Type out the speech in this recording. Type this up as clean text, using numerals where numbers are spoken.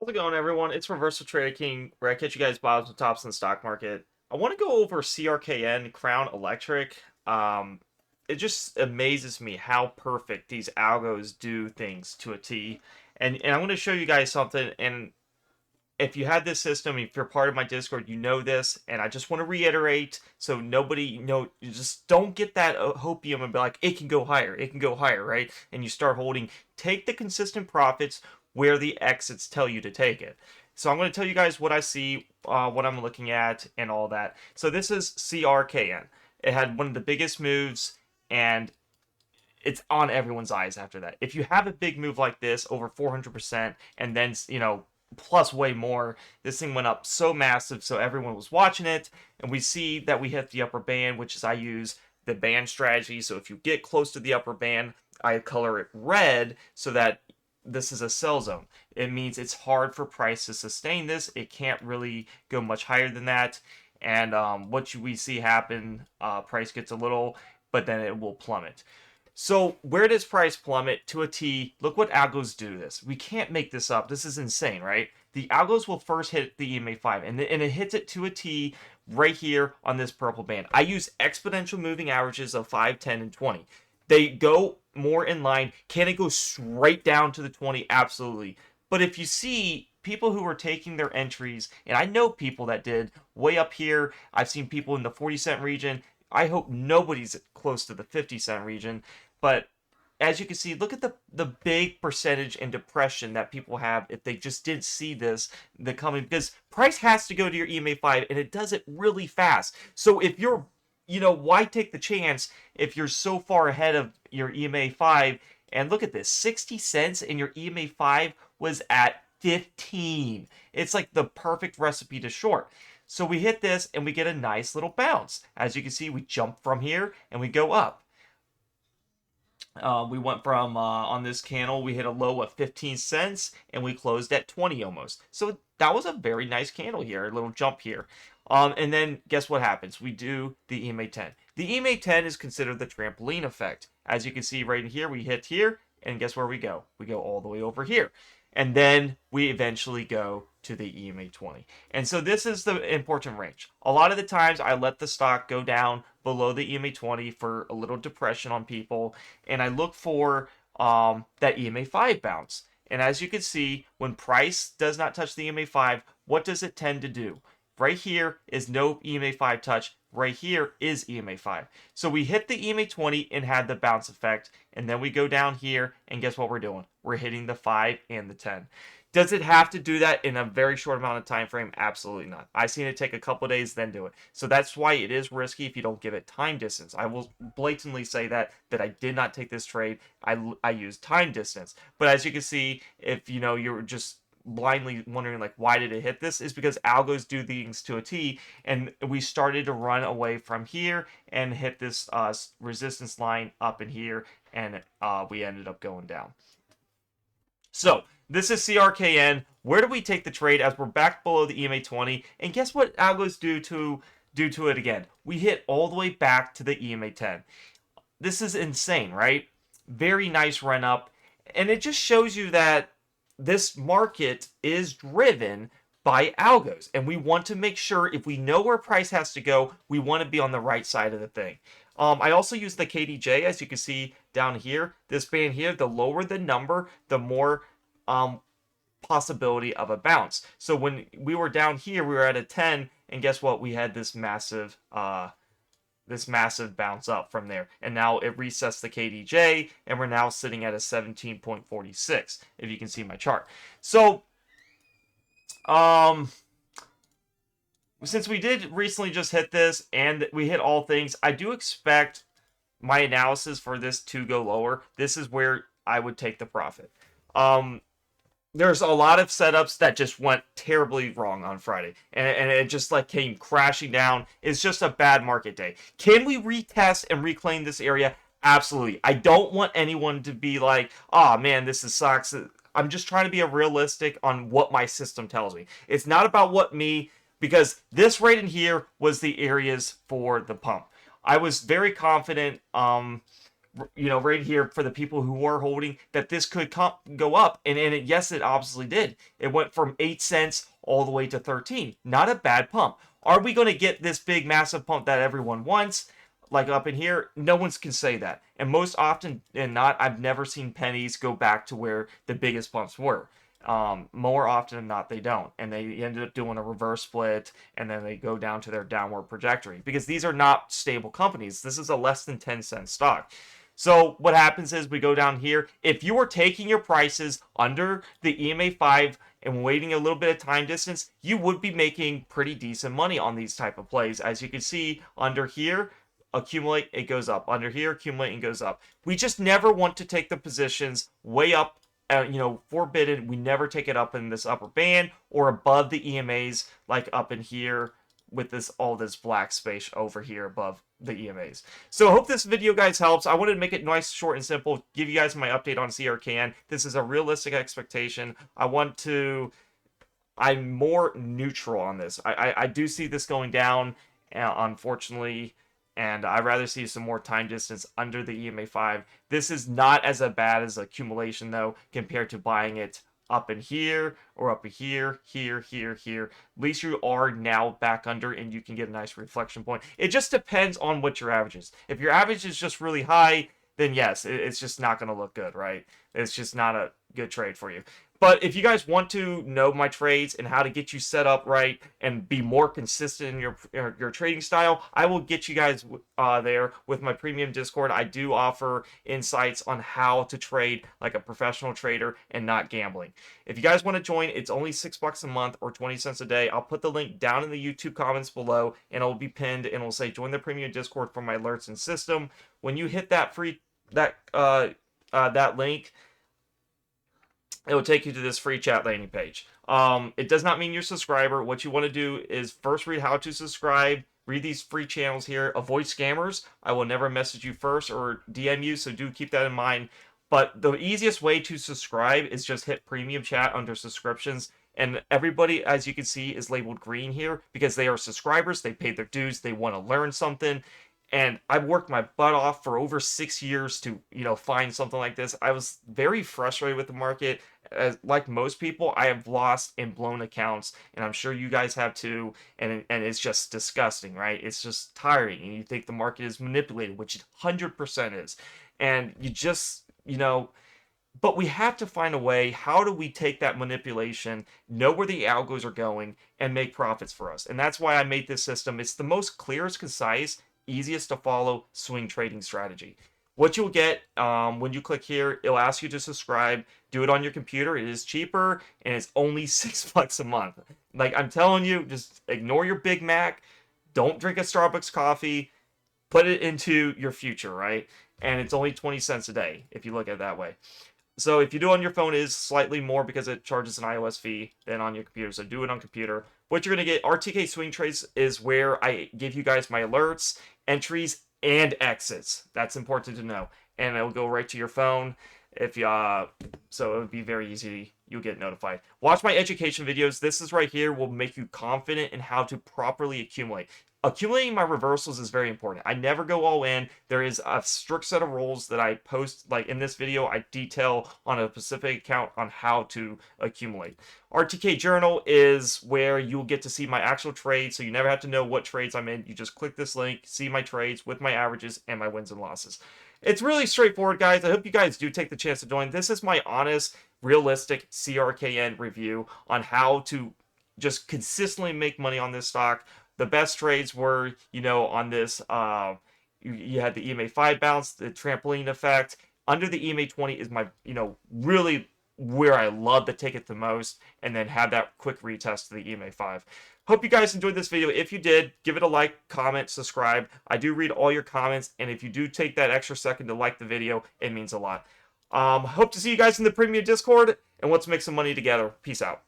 How's it going, everyone? It's Reversal Trader King, where I catch you guys bottoms and tops in the stock market. I want to go over CRKN Crown Electric. It just amazes me how perfect these algos do things to a T. And I'm going to show you guys something. And if you have this system, if you're part of my Discord, you know this. And I just want to reiterate so nobody, you just don't get that hopium and be like, it can go higher, it can go higher, right? And you start holding. Take the consistent profits where the exits tell you to take it. So I'm going to tell you guys what I see, what I'm looking at, and all that. So this is CRKN. It had one of the biggest moves, and it's on everyone's eyes after that. If you have a big move like this, over 400%, and then, plus way more, this thing went up so massive, so everyone was watching it, and we see that we hit the upper band, which is I use the band strategy. So if you get close to the upper band, I color it red so that this is a sell zone. It means it's hard for price to sustain this. It can't really go much higher than that. And what we see happen, price gets a little, but then it will plummet. So where does price plummet to a T? Look what algos do this. We can't make this up. This is insane, right? The algos will first hit the EMA5, and it hits it to a T right here on this purple band. I use exponential moving averages of 5, 10, and 20. They go more in line. Can it go straight down to the 20? Absolutely. But if you see people who were taking their entries, and I know people that did way up here, I've seen people in the 40-cent region. I hope nobody's close to the 50-cent region. But as you can see, look at the big percentage in depression that people have if they just didn't see this the coming, because price has to go to your EMA5 and it does it really fast. So if you're, why take the chance if you're so far ahead of your EMA5? And look at this, 60 cents and your EMA5 was at 15. It's like the perfect recipe to short. So we hit this and we get a nice little bounce. As you can see, we jump from here and we go up. We went from, on this candle, we hit a low of 15 cents and we closed at 20 almost. So that was a very nice candle here, a little jump here. And then guess what happens? We do the EMA10. The EMA10 is considered the trampoline effect. As you can see right here, we hit here, and guess where we go? We go all the way over here. And then we eventually go to the EMA20. And so this is the important range. A lot of the times I let the stock go down below the EMA20 for a little depression on people, and I look for that EMA5 bounce. And as you can see, when price does not touch the EMA5, what does it tend to do? Right here is no EMA5 touch. Right here is EMA5. So we hit the EMA20 and had the bounce effect. And then we go down here and guess what we're doing? We're hitting the 5 and the 10. Does it have to do that in a very short amount of time frame? Absolutely not. I've seen it take a couple days, then do it. So that's why it is risky if you don't give it time distance. I will blatantly say that I did not take this trade. I used time distance. But as you can see, if you're just blindly wondering like why did it hit this, is because algos do things to a T, and we started to run away from here and hit this resistance line up in here, and we ended up going down. So this is CRKN. Where do we take the trade as we're back below the EMA20? And guess what algos do to it again? We hit all the way back to the EMA10. This is insane, right? Very nice run up, and it just shows you that this market is driven by algos, and we want to make sure if we know where price has to go, we want to be on the right side of the thing. I also use the KDJ, as you can see down here. This band here, the lower the number, the more possibility of a bounce. So when we were down here, we were at a 10, and guess what? We had this massive bounce up from there, and now it resets the KDJ, and we're now sitting at a 17.46 if you can see my chart. So since we did recently just hit this and we hit all things, I do expect my analysis for this to go lower. This is where I would take the profit. There's a lot of setups that just went terribly wrong on Friday, and it just like came crashing down. It's just a bad market day. Can we retest and reclaim this area? Absolutely. I don't want anyone to be like, oh man, this sucks. I'm just trying to be realistic on what my system tells me. It's not about what me, because this right in here was the areas for the pump. I was very confident right here for the people who are holding that this could go up. And yes, it obviously did. It went from 8 cents all the way to 13. Not a bad pump. Are we going to get this big, massive pump that everyone wants? Like up in here, no one can say that. And most often than not, I've never seen pennies go back to where the biggest pumps were. More often than not, they don't. And they ended up doing a reverse split, and then they go down to their downward trajectory. Because these are not stable companies. This is a less than 10-cent stock. So what happens is we go down here. If you are taking your prices under the EMA 5 and waiting a little bit of time distance, you would be making pretty decent money on these type of plays. As you can see under here, accumulate, it goes up. Under here, accumulate, and goes up. We just never want to take the positions way up. Forbidden. We never take it up in this upper band or above the EMAs, like up in here with all this black space over here above the EMAs. So I hope this video, guys, helps. I wanted to make it nice, short, and simple. Give you guys my update on CRKN. This is a realistic expectation. I'm more neutral on this. I do see this going down, unfortunately. And I'd rather see some more time distance under the EMA 5. This is not as bad as accumulation, though, compared to buying it up in here or up in here, here. At least you are now back under and you can get a nice reflection point. It just depends on what your average is. If your average is just really high, then yes, it's just not going to look good, right? It's just not a good trade for you. But if you guys want to know my trades and how to get you set up right and be more consistent in your trading style, I will get you guys there with my premium Discord. I do offer insights on how to trade like a professional trader and not gambling. If you guys want to join, it's only $6 a month or 20 cents a day. I'll put the link down in the YouTube comments below, and it'll be pinned, and it'll say join the premium Discord for my alerts and system. When you hit that that link, it will take you to this free chat landing page. It does not mean you're a subscriber. What you want to do is first read how to subscribe, read these free channels here, avoid scammers. I will never message you first or DM you, so do keep that in mind. But the easiest way to subscribe is just hit premium chat under subscriptions. And everybody, as you can see, is labeled green here because they are subscribers. They paid their dues. They want to learn something. And I've worked my butt off for over 6 years to, find something like this. I was very frustrated with the market. Like most people, I have lost and blown accounts, and I'm sure you guys have too. And it's just disgusting, right? It's just tiring, and you think the market is manipulated, which it 100% is. And you just, but we have to find a way. How do we take that manipulation, know where the algos are going, and make profits for us? And that's why I made this system. It's the most clearest, concise, easiest to follow swing trading strategy. What you'll get when you click here, it'll ask you to subscribe. Do it on your computer. It is cheaper, and it's only $6 a month. Like I'm telling you, just ignore your Big Mac. Don't drink a Starbucks coffee. Put it into your future, right? And it's only 20 cents a day if you look at it that way. So if you do it on your phone, it is slightly more because it charges an iOS fee than on your computer. So do it on computer. What you're going to get, RTK Swing Trades, is where I give you guys my alerts, entries, and exits. That's important to know. And it'll go right to your phone. So it would be very easy. You'll get notified. Watch my education videos. This is right here will make you confident in how to properly accumulate. Accumulating my reversals is very important. I never go all in. There is a strict set of rules that I post, like in this video, I detail on a specific account on how to accumulate. RTK Journal is where you'll get to see my actual trades, so you never have to know what trades I'm in. You just click this link, see my trades with my averages and my wins and losses. It's really straightforward, guys. I hope you guys do take the chance to join. This is my honest, realistic CRKN review on how to just consistently make money on this stock. The best trades were, on this, you had the EMA 5 bounce, the trampoline effect. Under the EMA 20 is my, really where I love to take it the most, and then have that quick retest to the EMA 5. Hope you guys enjoyed this video. If you did, give it a like, comment, subscribe. I do read all your comments, and if you do take that extra second to like the video, it means a lot. Hope to see you guys in the premium Discord, and let's make some money together. Peace out.